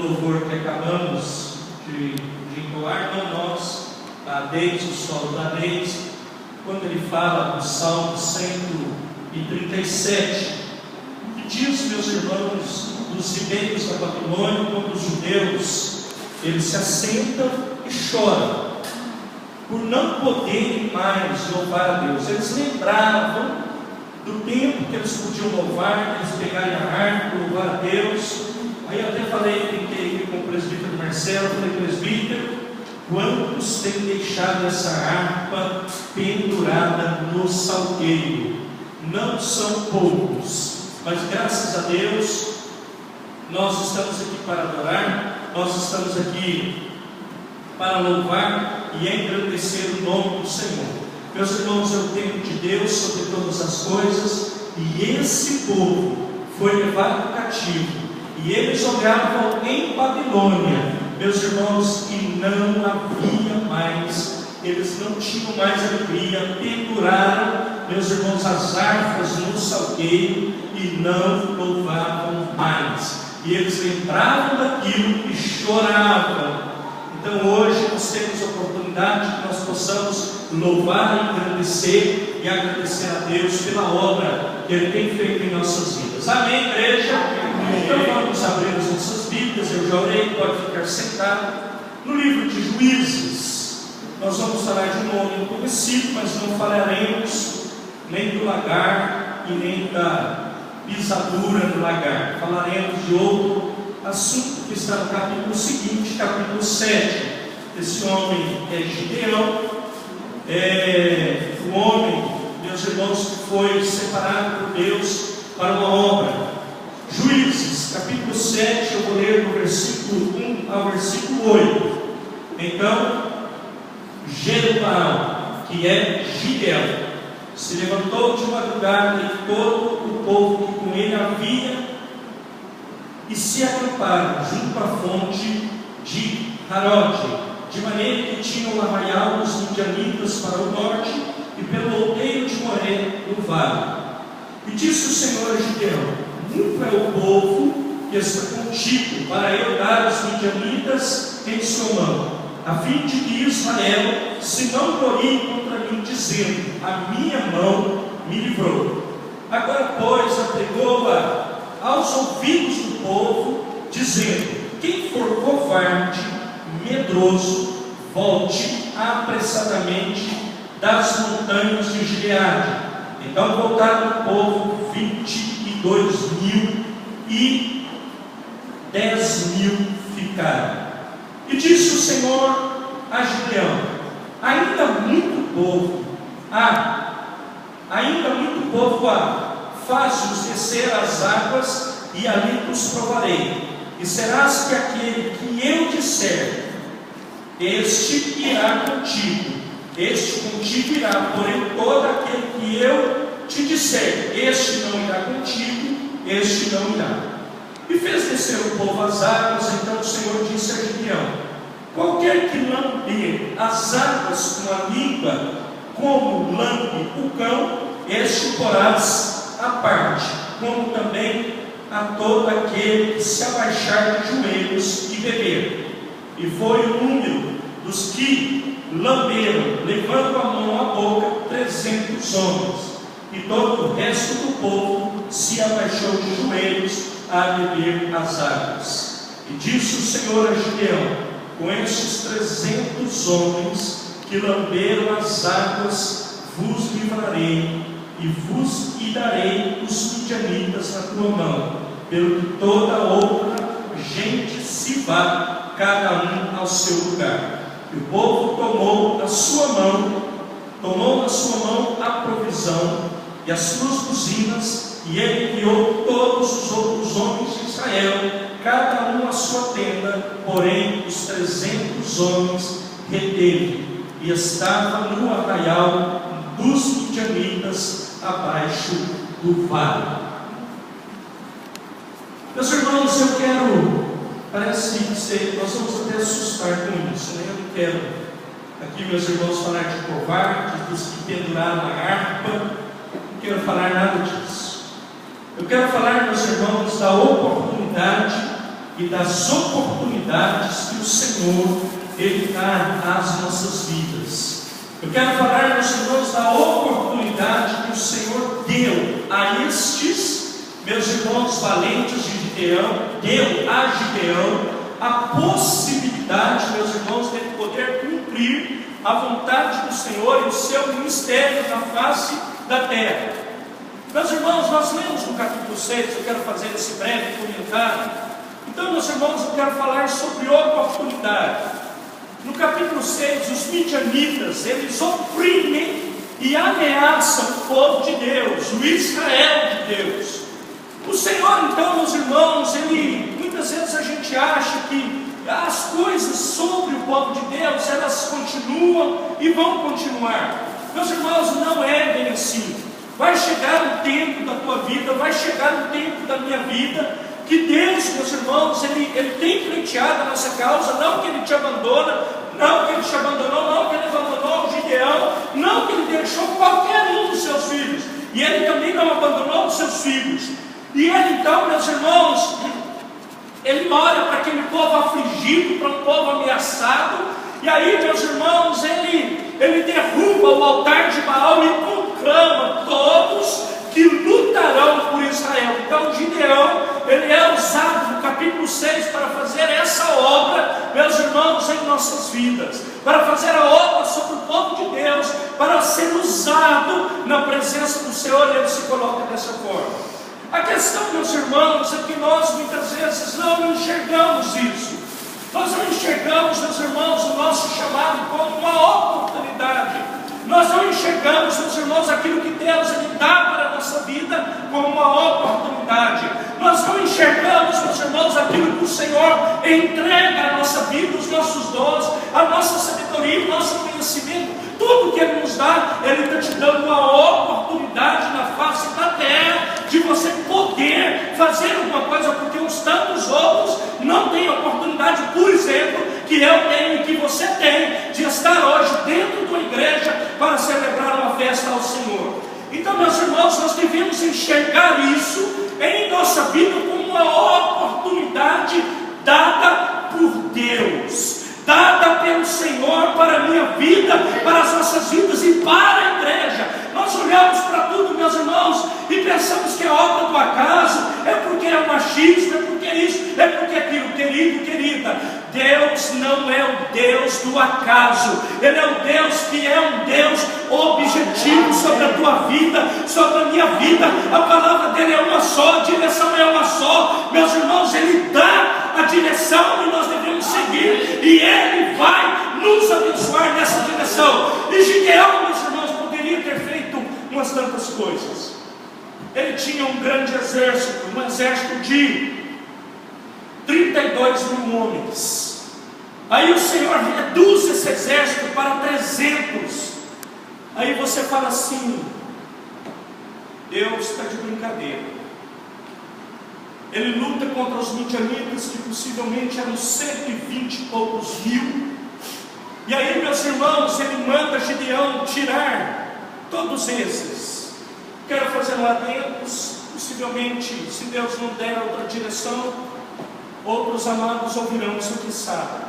louvor que acabamos de entoar, não nós, a Deise, o solo da Deise, quando ele fala no Salmo 137, que diz, meus irmãos, dos ribeiros da Babilônia, quando os judeus, eles se assentam e choram, por não poderem mais louvar a Deus. Eles lembravam do tempo que eles podiam louvar, que eles pegarem a harpa, louvar a Deus. Aí eu até falei, brinquei com o presbítero Marcelo, falei, presbítero, quantos têm deixado essa harpa pendurada no salgueiro? Não são poucos, mas graças a Deus, nós estamos aqui para adorar, nós estamos aqui para louvar e engrandecer o nome do Senhor. Meus irmãos, é o tempo de Deus sobre todas as coisas, e esse povo foi levado cativo, e eles olhavam em Babilônia, meus irmãos, e não havia mais, eles não tinham mais alegria, penduraram, meus irmãos, as harpas no salgueiro e não louvavam mais, e eles lembravam daquilo e choravam. Então hoje nós temos a oportunidade que nós possamos louvar, engrandecer e agradecer a Deus pela obra que Ele tem feito em nossas vidas. Amém, igreja? Amém. Então vamos abrir as nossas Bíblias. Eu já orei, pode ficar sentado. No livro de Juízes, nós vamos falar de um homem conhecido, mas não falaremos nem do lagar e nem da pisadura do lagar. Falaremos de outro assunto que está no capítulo seguinte, capítulo 7. Esse homem é Gideão, o homem, meus irmãos, que foi separado por Deus para uma obra. Juízes, capítulo 7, eu vou ler do versículo 1 ao versículo 8. Então, Jerubaal, que é Gideão, se levantou de madrugada e todo o povo que com ele havia, e se acamparam junto à fonte de Harode, de maneira que tinham o arraial dos midianitas para o norte e pelo outeiro de Moré no vale. E disse o Senhor a Gideão: muito é o povo que está contigo, para eu dar os midianitas em sua mão, a fim de que Israel se não glorie contra mim, dizendo: a minha mão me livrou. Agora, pois, apregou-a aos ouvidos do povo, dizendo: quem for covarde, medroso, volte apressadamente das montanhas de Gileade. Então voltaram o povo 22.000, e 10.000 ficaram. E disse o Senhor a Gideão: ainda muito povo há, faze-os descer as águas, e ali os provarei. E serás que aquele que eu disser, este irá contigo, este contigo irá, porém todo aquele que eu te disser, este não irá contigo, este não irá. E fez descer o povo as águas. Então o Senhor disse a Gideão: qualquer que lamber as águas com a língua, como lambe o cão, este porás à parte, como também a todo aquele que se abaixar de joelhos e beber. E foi o número dos que lamberam, levando a mão à boca, 300 homens. E todo o resto do povo se abaixou de joelhos a beber as águas. E disse o Senhor a Gideão: com estes 300 homens que lamberam as águas, vos livrarei, e vos darei os midianitas na tua mão, pelo que toda outra gente se vá, cada um ao seu lugar. E o povo tomou na sua mão a provisão e as suas buzinas, e ele enviou todos os outros homens de Israel, cada um à sua tenda, porém os 300 homens reteve, e estava no arraial dos midianitas, abaixo do vale. Meus irmãos, eu quero, parece que nós vamos até assustar com isso, né? Eu não quero aqui, meus irmãos, falar de covarde, dos que penduraram a harpa, não quero falar nada disso. Eu quero falar, meus irmãos, da oportunidade e das oportunidades que o Senhor Ele dá às nossas vidas. Eu quero falar, meus irmãos, da oportunidade que o Senhor deu a estes, meus irmãos valentes de Gideão, deu a Gideão a possibilidade, meus irmãos, de poder cumprir a vontade do Senhor e o seu ministério na face da terra. Meus irmãos, nós lemos no capítulo 6, eu quero fazer esse breve comentário. Então, meus irmãos, eu quero falar sobre oportunidade. No capítulo 6, os midianitas, eles oprimem e ameaçam o povo de Deus, o Israel de Deus. O Senhor, então, meus irmãos, muitas vezes a gente acha que as coisas sobre o povo de Deus, elas continuam e vão continuar. Meus irmãos, não é bem assim. Vai chegar um tempo da tua vida, vai chegar um tempo da minha vida, que Deus, meus irmãos, Ele tem pleiteado a nossa causa. Não que Ele te abandona, não que Ele te abandonou, não que Ele abandonou o Gideão, não que Ele deixou qualquer um dos seus filhos, e Ele também não abandonou os seus filhos. E Ele então, meus irmãos, Ele olha para aquele povo afligido, para um povo ameaçado, e aí, meus irmãos, Ele derruba o altar de Baal e proclama todos que lutarão por Israel. Então Gideão, ele é usado no capítulo 6 para fazer essa obra, meus irmãos, em nossas vidas, para fazer a obra sobre o povo de Deus, para ser usado na presença do Senhor. Ele se coloca dessa forma. A questão, meus irmãos, é que nós muitas vezes não enxergamos isso. Nós não enxergamos, meus irmãos, o nosso chamado como uma oportunidade. Nós não enxergamos, meus irmãos, aquilo que Deus Ele dá para a nossa vida como uma oportunidade. Nós não enxergamos, meus irmãos, aquilo que o Senhor entrega à nossa vida, os nossos dons, a nossa sabedoria, o nosso conhecimento, tudo que Ele nos dá. Ele está te dando uma oportunidade na face da terra de você poder fazer alguma coisa, porque uns tantos outros não têm oportunidade, por exemplo, que eu tenho e que você tem, de estar hoje dentro de uma igreja para celebrar uma festa ao Senhor. Então, meus irmãos, nós devemos enxergar isso em nossa vida como uma oportunidade dada por Deus, dada pelo Senhor para a minha vida, para as nossas vidas e para a igreja. Nós olhamos para tudo, meus irmãos, e pensamos que é obra do acaso, é porque é o machismo, é porque é isso, é porque é aquilo. Querido, querida, Deus não é o Deus do acaso. Ele é o Deus que é um Deus objetivo sobre a tua vida, sobre a minha vida. A palavra dele é uma só, a direção é uma só. Meus irmãos, Ele dá a direção e nós devemos seguir, e Ele vai nos abençoar nessa direção. E Gideão, meus irmãos, poderia ter feito umas tantas coisas. Ele tinha um grande exército, um exército de 32 mil homens. Aí o Senhor reduz esse exército para 300. Aí você fala assim: Deus está de brincadeira. Ele luta contra os midianitas, que possivelmente eram 120 e poucos mil. E aí, meus irmãos, ele manda Gideão tirar todos esses. Quero fazer um adendo. Possivelmente, se Deus não der outra direção, outros amados ouvirão isso aqui, sabe.